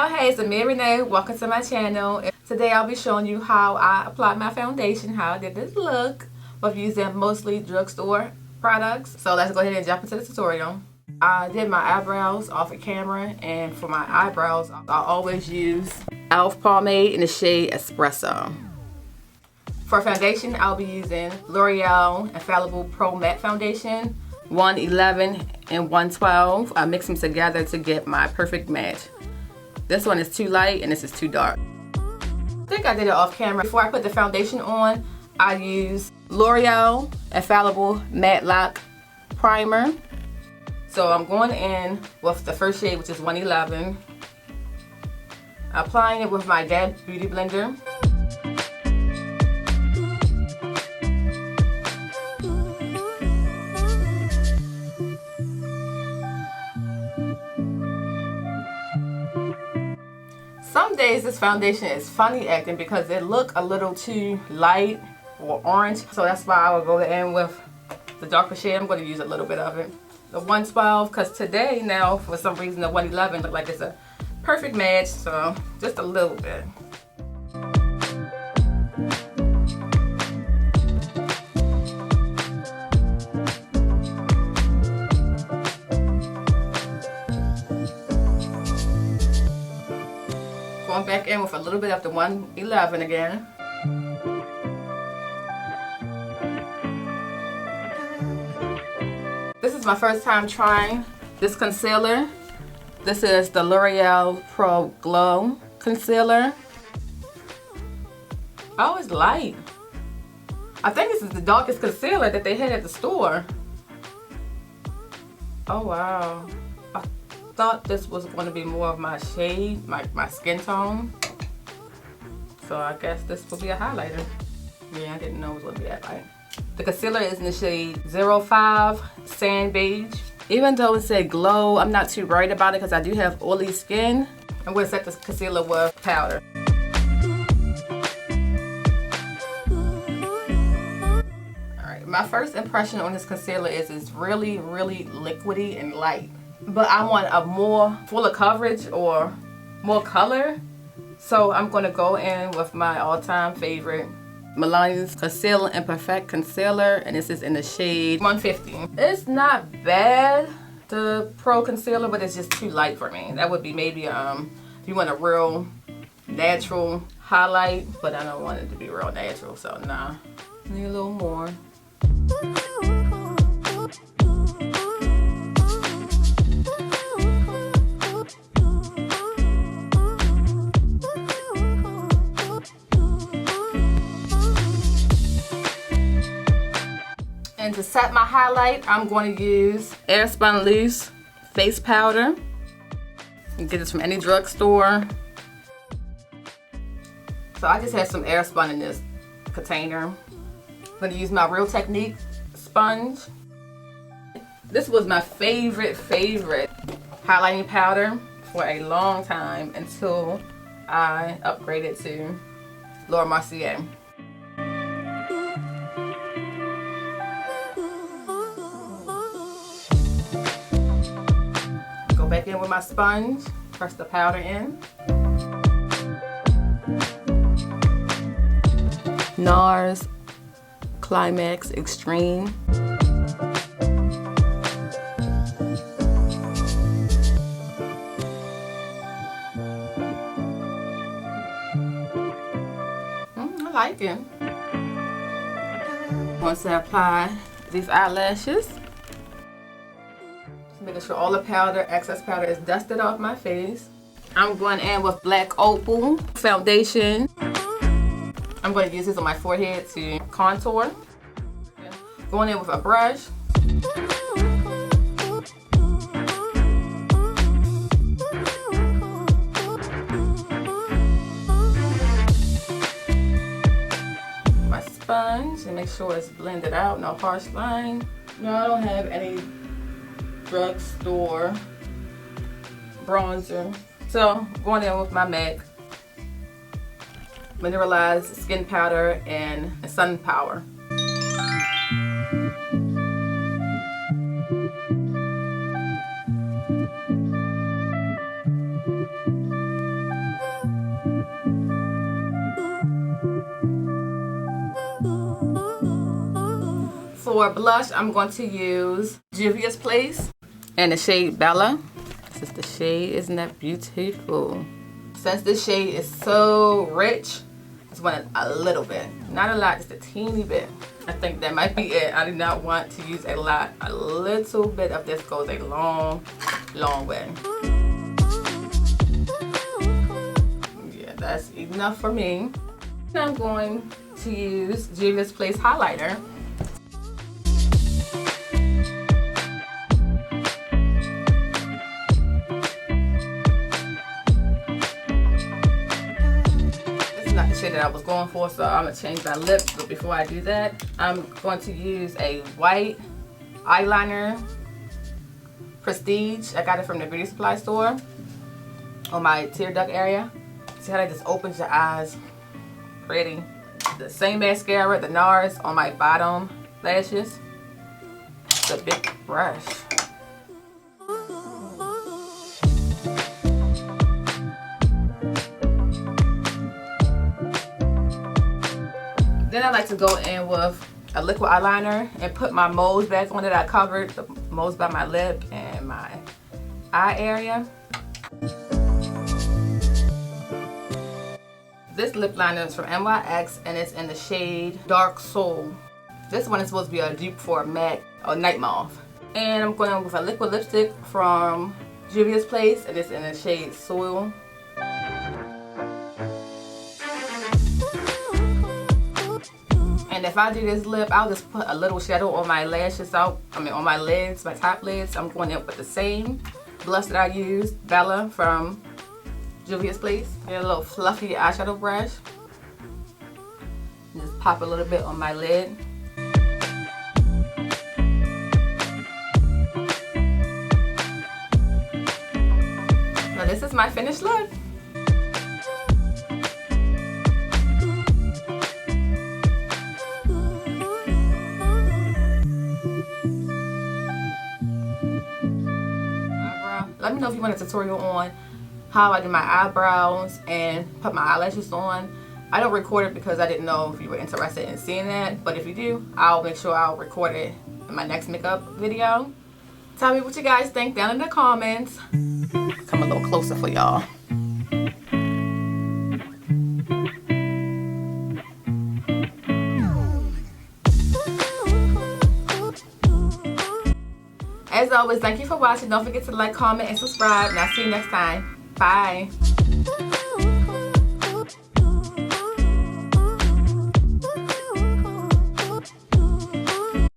Hey, it's Amia Renee. Welcome to my channel. Today I'll be showing you how I applied my foundation, how I did this look with using mostly drugstore products. So let's go ahead and jump into the tutorial. I did my eyebrows off of camera, and for my eyebrows I always use e.l.f. pomade in the shade Espresso. For foundation I'll be using L'Oreal Infallible Pro Matte Foundation 111 and 112. I mix them together to get my perfect match. This one is too light and this is too dark. I think I did it off camera. Before I put the foundation on, I use L'Oreal Infallible Matte Lock Primer. So I'm going in with the first shade, which is 111. Applying it with my Dab Beauty Blender. Some days this foundation is funny acting because it look a little too light or orange. So that's why I will go in with the darker shade. I'm going to use a little bit of it. The 112, because today now for some reason the 111 look like it's a perfect match. So just a little bit. Going back in with a little bit of the 111 again. This is my first time trying this concealer. This is the L'Oreal Pro Glow Concealer. Oh, it's light. I think this is the darkest concealer that they had at the store. Oh wow. I thought this was going to be more of my shade, my skin tone. So I guess this will be a highlighter. Yeah, I didn't know it was going to be that light. The concealer is in the shade 05 Sand Beige. Even though it said glow, I'm not too worried about it because I do have oily skin. I'm going to set this concealer with powder. Alright, my first impression on this concealer is it's really liquidy and light. But I want a more fuller coverage or more color. So I'm going to go in with my all-time favorite Milani's Conceal and Perfect Concealer, and this is in the shade 150. It's not bad, the Pro Concealer, but it's just too light for me. That would be maybe if you want a real natural highlight, but I don't want it to be real natural, so nah. Need a little more. And to set my highlight, I'm going to use Airspun Loose Face Powder. You can get this from any drugstore. So I just have some Airspun in this container. I'm going to use my Real Technique sponge. This was my favorite highlighting powder for a long time until I upgraded to Laura Mercier. Back in with my sponge, press the powder in. NARS Climax Extreme. I like it. Once I apply these eyelashes, making sure all the powder, excess powder is dusted off my face. I'm going in with Black Opal foundation. I'm going to use this on my forehead to contour. Going in with a brush. My sponge and make sure it's blended out, no harsh line. No, I don't have any drugstore bronzer. So going in with my MAC Mineralized Skin Powder and Sun Power. For blush, I'm going to use Juvia's Place and the shade Bella. This is the shade. Isn't that beautiful? Since this shade is so rich, I just want a little bit. Not a lot, just a teeny bit. I think that might be it. I do not want to use a lot. A little bit of this goes a long, long way. Yeah, that's enough for me. Now I'm going to use Juvia's Place highlighter. Shade that I was going for, so I'm gonna change my lips. But before I do that, I'm going to use a white eyeliner, Prestige. I got it from the beauty supply store on my tear duct area. See how that just opens your eyes? Pretty. The same mascara, the NARS, on my bottom lashes. It's a big brush. Then I like to go in with a liquid eyeliner and put my moles back on it. I covered the moles by my lip and my eye area. This lip liner is from NYX and it's in the shade Dark Soul. This one is supposed to be a dupe for matte or Night Mauve. And I'm going with a liquid lipstick from Juvia's Place and it's in the shade Soil. And if I do this lip, I'll just put a little shadow on my lashes on my lids, my top lids. I'm going in with the same blush that I used, Bella from Juvia's Place. Get a little fluffy eyeshadow brush. And just pop a little bit on my lid. So this is my finished look. Let me know if you want a tutorial on how I do my eyebrows and put my eyelashes on. I don't record it because I didn't know if you were interested in seeing that, but if you do, I'll make sure I'll record it in my next makeup video. Tell me what you guys think down in the comments. Come a little closer for y'all. As always, thank you for watching. Don't forget to like, comment, and subscribe. And I'll see you next time. Bye.